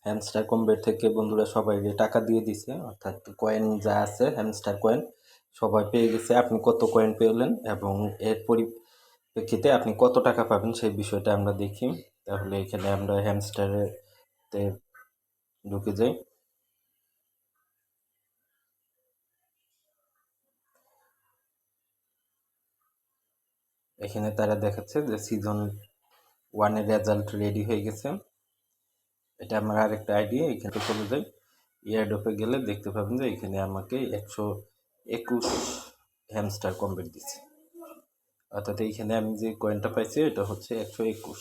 Hamster combat থেকে বন্ধুরা সবাই টাকা দিয়ে দিছে, অর্থাৎ কয়েন যা আছে হ্যামস্টার কয়েন সবাই পেয়ে গেছে। আপনি কত কয়েন পেলেন এবং এর পরিপ্রেক্ষিতে আপনি কত টাকা পাবেন সেই বিষয়টা আমরা দেখি। তাহলে এখানে আমরা হ্যামস্টারেতে ঢুকে যাই। এখানে তারা দেখাচ্ছে যে সিজন 1 এর রেজাল্ট রেডি হয়ে গেছে। এটা আমার আরেকটা আইডিয়া। এখানে চলে যাই, এয়ারড্রপে গেলে দেখতে পাবেন যে এখানে আমাকে 121 হ্যামস্টার কম্বেট দিচ্ছে, অর্থাৎ এইখানে আমি যে কয়েনটা পাইছি এটা হচ্ছে 121।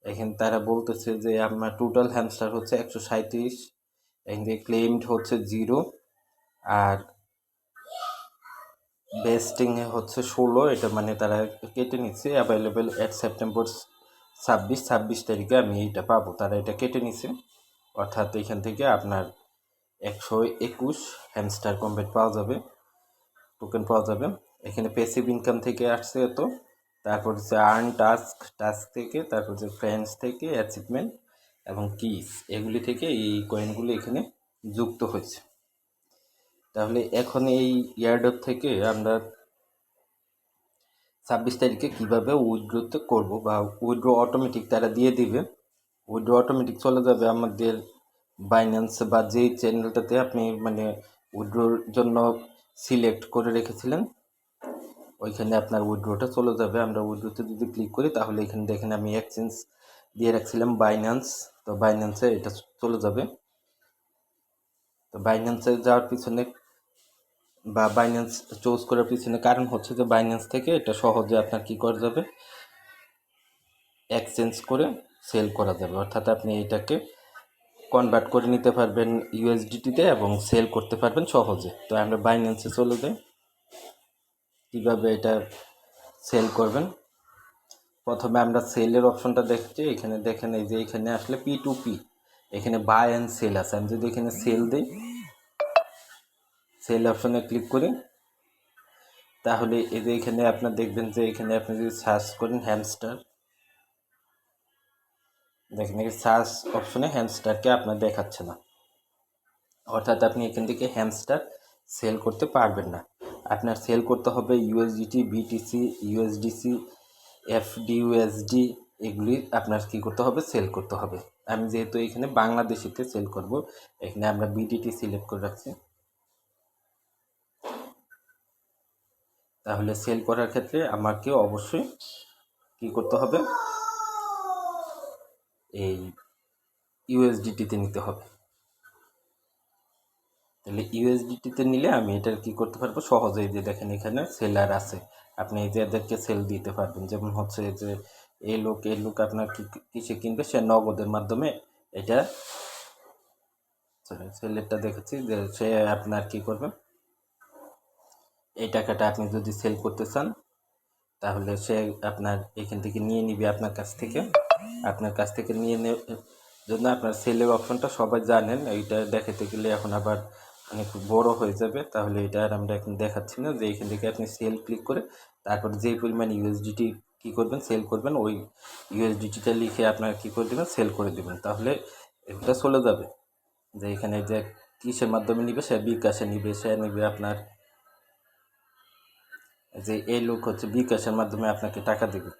এখানে তারা বলতেছে যে আমার টোটাল হ্যামস্টার হচ্ছে 137, এখানে ক্লেমড হচ্ছে 0 আর বেস্টিং হচ্ছে 16। এটা মানে তারা কেটে নিচ্ছে অ্যাভেলেবেল এট সেপ্টেম্বর 26 তারিখে আমি এইটা পাবো, তারা এটা কেটে নিছে। অর্থাৎ এখান থেকে আপনার 121 হ্যামস্টার কম্বেট পাওয়া যাবে, টোকেন পাওয়া যাবে। এখানে প্যাসিভ ইনকাম থেকে আসছে এত, তারপর হচ্ছে আর্ন টাস্ক থেকে, তারপর হচ্ছে ফ্রেন্ডস থেকে, অ্যাচিভমেন্ট এবং কিস, এগুলি থেকে এই কয়েনগুলি এখানে যুক্ত হয়েছে। তাহলে এখন এই ইয়ারড্রপ থেকে আমরা 26 তারিখে কীভাবে উইথড্রোতে করবো, বা উইথড্র অটোমেটিক তারা দিয়ে দিবে, উইথড্র অটোমেটিক চলে যাবে আমাদের বাইন্যান্স বা যেই চ্যানেলটাতে আপনি মানে উইথড্রোর জন্য সিলেক্ট করে রেখেছিলেন ওইখানে আপনার উইথড্রোটা চলে যাবে। আমরা উইথড্রোতে যদি ক্লিক করি তাহলে এখানে দেখেন আমি এক্সচেঞ্জ দিয়ে রাখছিলাম বাইন্যান্স, তো বাইন্যান্সে এটা চলে যাবে। তো বাইন্যান্সে যাওয়ার পিছনে বা বাইন্যান্স চুজ করার পিছনে কারণ হচ্ছে যে বাইন্যান্স থেকে এটা সহজে আপনার কী করা যাবে, এক্সচেঞ্জ করে সেল করা যাবে, অর্থাৎ আপনি এটাকে কনভার্ট করে নিতে পারবেন ইউএসডিটিতে এবং সেল করতে পারবেন সহজে। তো আমরা বাইন্যান্সে চলে যাই, কীভাবে এটা সেল করবেন। প্রথমে আমরা সেলের অপশনটা দেখছি, এখানে দেখেন এই যে এখানে আসলে P2P, এখানে বাই অ্যান্ড সেল আছে। আমি যদি এখানে সেল দিই, সেল অপশনে ক্লিক করি, তাহলে এই যে এখানে আপনার দেখবেন যে এখানে আপনি যদি সার্চ করেন হ্যামস্টার, দেখেন এই সার্চ অপশনে হ্যামস্টারকে আপনার দেখাচ্ছে না, অর্থাৎ আপনি এখান থেকে হ্যামস্টার সেল করতে পারবেন না। আপনার সেল করতে হবে ইউএসডিটি, বিটিসি, ইউএসডিসি, এফডিইউএসডি, এগুলি আপনার কী করতে হবে, সেল করতে হবে। আমি যেহেতু এখানে বাংলাদেশিতে সেল করব, এখানে আমরা বিটিটি সিলেক্ট করে রাখছি। তাহলে সেল করার ক্ষেত্রে আমাকে অবশ্যই কী করতে হবে, এই ইউএসডিটিতে নিতে হবে। তাহলে ইউএসডিটিতে নিলে আমি এটার কী করতে পারবো সহজেই, যে দেখেন এখানে সেলার আছে, আপনি এই যে এদেরকে সেল দিতে পারবেন। যেমন হচ্ছে যে এই লোক আপনার কিসে কিনবে, সে নগদের মাধ্যমে এটা সেলেরটা দেখেছি যে সে আপনার কি করবে, এই টাকাটা আপনি যদি সেল করতে চান তাহলে সে আপনার এখান থেকে নিয়ে নিবে, আপনার কাছ থেকে নিয়ে জন্য আপনার সেলের অপশনটা সবাই জানেন। এইটা দেখাতে গেলে এখন আবার অনেক বড় হয়ে যাবে, তাহলে এটা আর আমরা এখন দেখাচ্ছি না। যে এখান থেকে আপনি সেল ক্লিক করে তারপর যেই পরিমাণ ইউএসডিটি কী করবেন, সেল করবেন, ওই ইউএসডিটিটা লিখে আপনার কী করে দেবেন, সেল করে দেবেন, তাহলে এটা চলে যাবে। যে এখানে যে কিসের মাধ্যমে নিবে, সে বিকাশে নিবে, সে নিবে আপনার যে এই লোক হচ্ছে বিকাশের মাধ্যমে আপনাকে টাকা দেবে,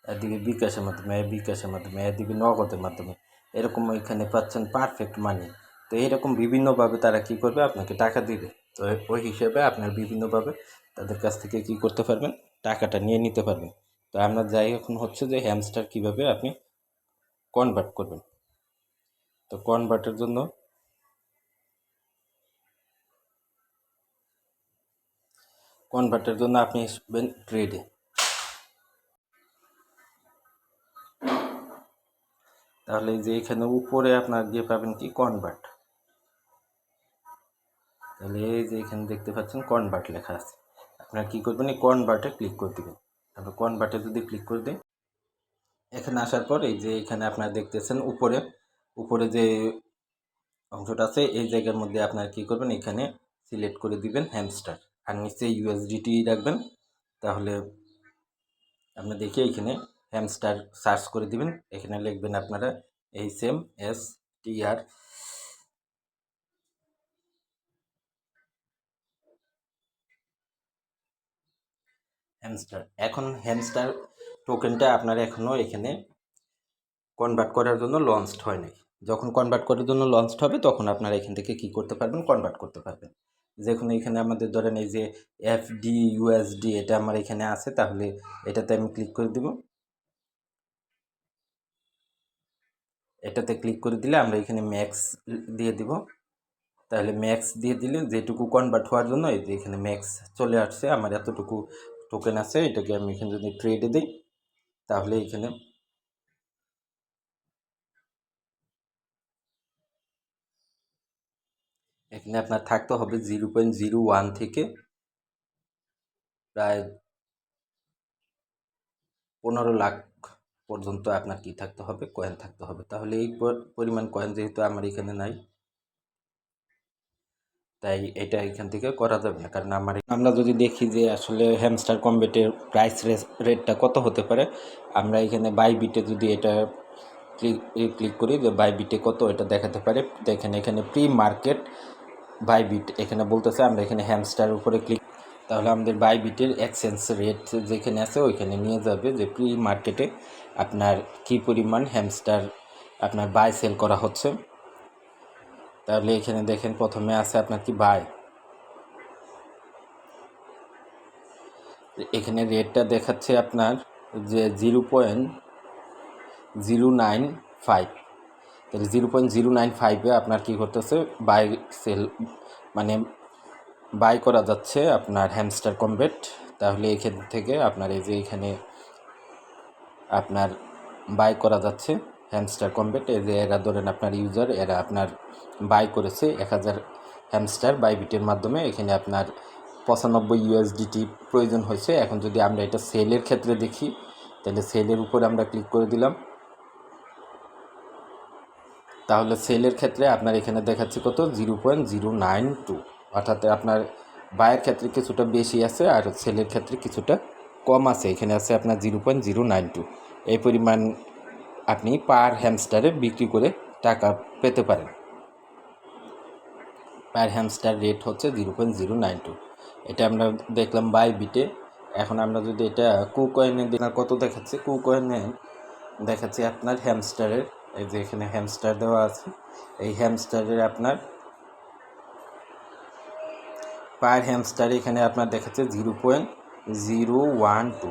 দিবে বিকাশের মাধ্যমে, দিবে নগদের মাধ্যমে, এরকম এখানে পাচ্ছেন পারফেক্ট মানি। তো এরকম বিভিন্নভাবে তারা কি করবে, আপনাকে টাকা দিবে। তো ওই হিসেবে আপনার বিভিন্নভাবে তাদের কাছ থেকে কি করতে পারবেন, টাকাটা নিয়ে নিতে পারবেন। তো আমরা যাই এখন হচ্ছে যে হ্যামস্টার কিভাবে আপনি কনভার্ট করবেন। তো কনভার্টের জন্য আপনি আসবেন ট্রেডে। তাহলে যে এখানে উপরে আপনার গিয়ে পাবেন কি কনভার্ট, তাহলে এই যে এখানে দেখতে পাচ্ছেন কনভার্ট লেখা আছে, আপনারা কী করবেন, এই কনভার্টে ক্লিক করে দেবেন। তারপর কনভার্টে যদি ক্লিক করে দেন, এখানে আসার পর এই যে এখানে আপনারা দেখতেছেন উপরে যে অংশটা আছে এই জায়গার মধ্যে আপনারা কী করবেন, এখানে সিলেক্ট করে দিবেন হ্যামস্টার, আর নিচে ইউএসডিটি রাখবেন। তাহলে আপনি দেখে এখানে হ্যামস্টার সার্চ করে দিবেন, এখানে লিখবেন আপনারা HMSTR হ্যামস্টার। এখন হ্যামস্টার টোকেনটা আপনার এখনও এখানে কনভার্ট করার জন্য লঞ্চড হয় নাই। যখন কনভার্ট করার জন্য লঞ্চড হবে তখন আপনারা এখান থেকে কী করতে পারবেন, কনভার্ট করতে পারবেন। যখন এখানে আমাদের ধরেন এই যে FD/USD এটা আমার এখানে আছে, তাহলে এটাতে আমি ক্লিক করে দেব। এটাতে ক্লিক করে দিলে আমরা এখানে ম্যাক্স দিয়ে দিব। তাহলে ম্যাক্স দিয়ে দিলে যেটুকু কনভার্ট হওয়ার জন্য এই যে এখানে ম্যাক্স চলে আসছে, আমার এতটুকু টোকেন আছে, এটাকে আমি এখানে যদি ট্রেডে দিই তাহলে এখানে আপনার থাকতে হবে 0.01 থেকে প্রায় 15 লাখ পর্যন্ত আপনার কি থাকতে হবে, কয়েন থাকতে হবে। তাহলে এই পরিমাণ কয়েন যেহেতু আমার এখানে নাই, তাই এটা এখান থেকে করা যাবে না। কারণ আমরা যদি দেখি যে আসলে হ্যামস্টার কম্বেটের প্রাইস রেটটা কত হতে পারে, আমরা এখানে বাইবিটে যদি এটা ক্লিক করি যে বাইবিটে কত এটা দেখাতে পারে। দেখেন এখানে প্রি মার্কেট বাইবিট এখানে বলতেছে, আমরা এখানে হ্যামস্টার উপরে ক্লিক, তাহলে আমাদের বাইবিটের এক্সচেঞ্জ রেট যেখানে আছে ওইখানে নিয়ে যাবে যে প্রি মার্কেটে আপনার কি পরিমাণ হ্যামস্টার আপনার বাই সেল করা হচ্ছে। তাহলে এখানে দেখেন প্রথমে আছে আপনার কি বাই, এখানে রেটটা দেখাচ্ছে আপনার যে 0.095। তাহলে 0.095-এ আপনার কী করতেছে, বাই সেল মানে বাই করা যাচ্ছে আপনার হ্যামস্টার কম্বেট। তাহলে এখান থেকে আপনার এই যে এখানে আপনার বাই করা যাচ্ছে হ্যামস্টার কম্বেট। এই যে এরা ধরেন আপনার ইউজার, এরা আপনার বাই করেছে 1000 হ্যামস্টার বাইবিটের মাধ্যমে। এখানে আপনার 95 USDT প্রয়োজন হয়েছে। এখন যদি আমরা এটা সেলের ক্ষেত্রে দেখি, তাহলে সেলের উপরে আমরা ক্লিক করে দিলাম। তাহলে সেলের ক্ষেত্রে আপনার এখানে দেখাচ্ছে কত, 0.092, অর্থাৎ আপনার বায়ের ক্ষেত্রে কিছুটা বেশি আছে আর সেলের ক্ষেত্রে কিছুটা কম আছে। এখানে আছে আপনার 0.092। এই পরিমাণ আপনি পার হ্যামস্টারে বিক্রি করে টাকা পেতে পারেন। পার হ্যামস্টার রেট হচ্ছে 0.092। এটা আমরা দেখলাম বাইবিটে। এখন আমরা যদি এটা কুকয়েনে দেখি কত দেখাচ্ছে, কুকয়েনে দেখাচ্ছে আপনার হ্যামস্টারের, এই যে এখানে হ্যামস্টার দেওয়া আছে, এই হ্যামস্টারের আপনার পার হ্যামস্টার এখানে আপনার দেখাচ্ছে 0.012।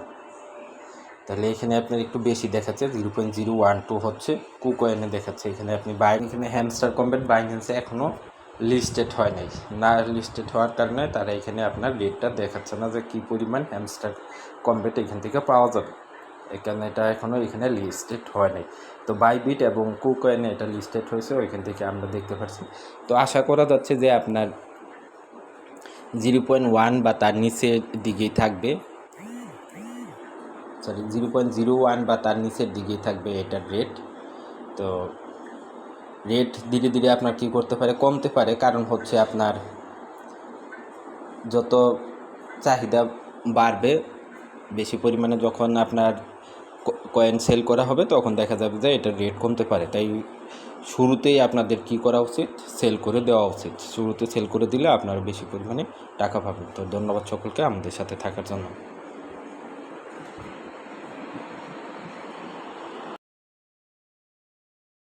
তাহলে এখানে আপনার একটু বেশি দেখাচ্ছে, 0.012 হচ্ছে কুকয়েনে দেখাচ্ছে। এখানে আপনি এখানে হ্যামস্টার কম্বেট বাইন্যান্সে এখনও লিস্টেড হয় নাই, না লিস্টেড হওয়ার কারণে তারা এখানে আপনার রেটটা দেখাচ্ছে না যে কী পরিমাণ হ্যামস্টার কম্বেট এখান থেকে পাওয়া যাবে। এখানে এটা এখনও এখানে লিস্টেড হয় নাই। তো বাইবিট এবং কুকয়েনে এটা লিস্টেড হয়েছে, ওইখান থেকে আমরা দেখতে পাচ্ছি। তো আশা করা যাচ্ছে যে আপনার 0.1 বা তার নিচের দিকেই থাকবে, 0.01 বা তার নিচের দিকেই থাকবে এটার রেট। তো রেট ধীরে ধীরে আপনার কি করতে পারে, কমতে পারে। কারণ হচ্ছে আপনার যত চাহিদা বাড়বে, বেশি পরিমাণে যখন আপনার কয়েন সেল করা হবে তখন দেখা যাবে যে এটার রেট কমতে পারে। তাই শুরুতেই আপনাদের কি করা উচিত, সেল করে দেওয়া উচিত। শুরুতে সেল করে দিলে আপনারা বেশি পরিমাণে টাকা পাবেন। তো ধন্যবাদ সকলকে আমাদের সাথে থাকার জন্য।